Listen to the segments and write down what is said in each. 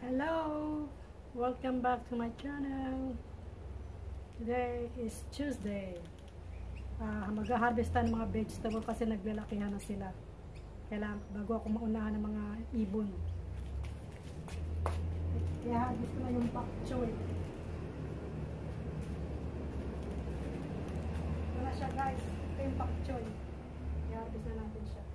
Hello! Welcome back to my channel. Today is Tuesday. Mag-harvest ng mga vegetable kasi naglalakihan na sila. Kailangan bago ako maunahan ng mga ibon. I-harvest ko na yung pak choy. Ito na siya guys. Ito yung pak choy. I-harvest na natin siya.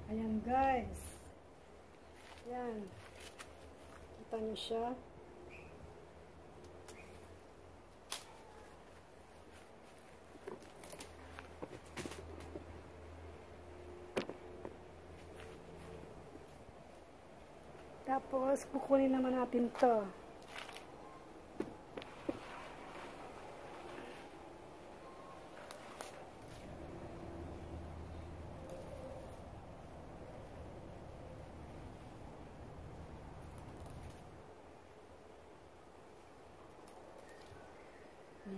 Ayan guys. Ayan. Kita niyo siya. Tapos kukunin naman natin to.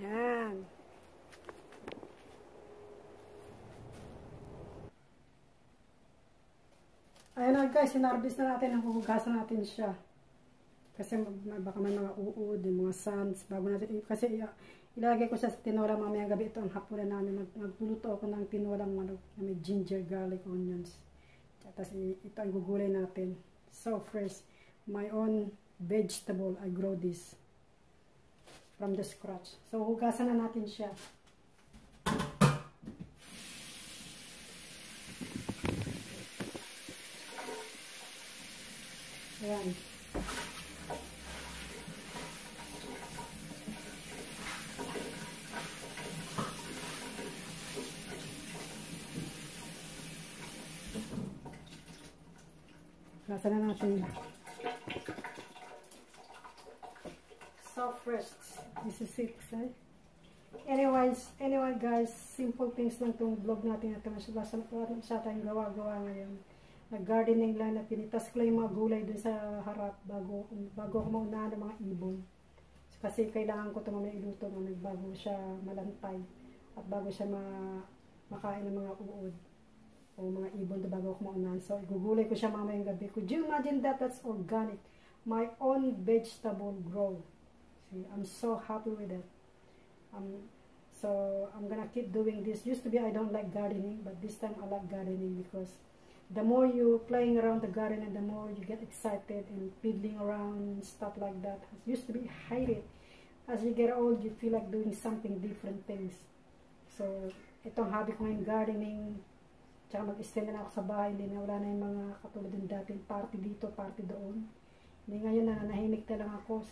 Yan. Ayan na guys, sinarbis na natin, huhugasan natin siya. Kasi baka may mga uod, mga sands, bago natin, kasi ilagay ko siya sa tinola mamayang gabi. Ito ang hapunan namin, magluluto ako ng tinolang na may ginger, garlic, onions. Tapos ito ang gugulay natin. So fresh, my own vegetable, I grow this from the scratch. So, hugasan na natin siya. Ayan. Hugasan na natin. So fresh. This is it, eh? Anyway guys, simple things lang itong vlog natin ito. Masya tayong gawa-gawa ngayon. Nag-gardening lang na pinitas ko lang yung mga gulay dun sa harap bago ako maunahan ng mga ibon. Kasi kailangan ko ito mamaya iluto bago siya malantay at bago siya makain ng mga uod o mga ibon bago ako maunahan. So, igugulay ko siya mamayang gabi. Could you imagine that? That's organic. My own vegetable grow. I'm so happy with it. So I'm gonna keep doing this. Used to be I don't like gardening, but this time I like gardening because the more you playing around the garden and the more you get excited and fiddling around stuff like that. Used to be I hate it. As you get old, you feel like doing something different things. So itong hobby ko ngayon gardening. Tsaka mag-stay na ako sa bahay. Hindi na wala na yung mga katulad ng dating party dito, party doon. Hindi ngayon nananahimik na lang ako.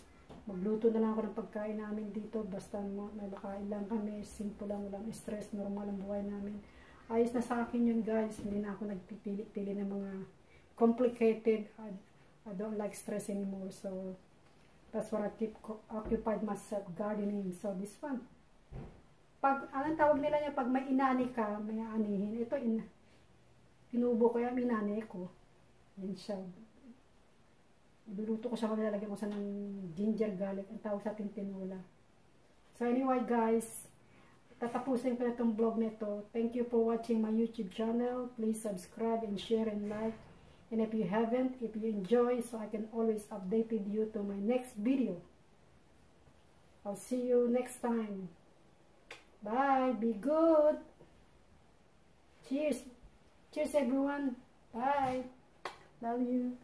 Magluto na lang ako ng pagkain namin dito. Basta may makain lang kami. Simple lang, walang stress. Normal ang buhay namin. Ayos na sa akin yun guys. Hindi na ako nagpipili-pili ng mga complicated. I don't like stress anymore. So, that's what I keep occupied myself gardening. So, this one. Pag, anong tawag nila niya, pag may inani ka, may anihin. Ito, pinubo ko yan, inani ko. Yan siya. Biluto ko siya, maglalagyan ko sa ng ginger garlic. Ang tawag sa ating tinula. So anyway guys, tatapusin ko na itong vlog nito. Thank you for watching my YouTube channel. Please subscribe and share and like. And if you haven't, if you enjoy, so I can always update you to my next video. I'll see you next time. Bye. Be good. Cheers. Cheers everyone. Bye. Love you.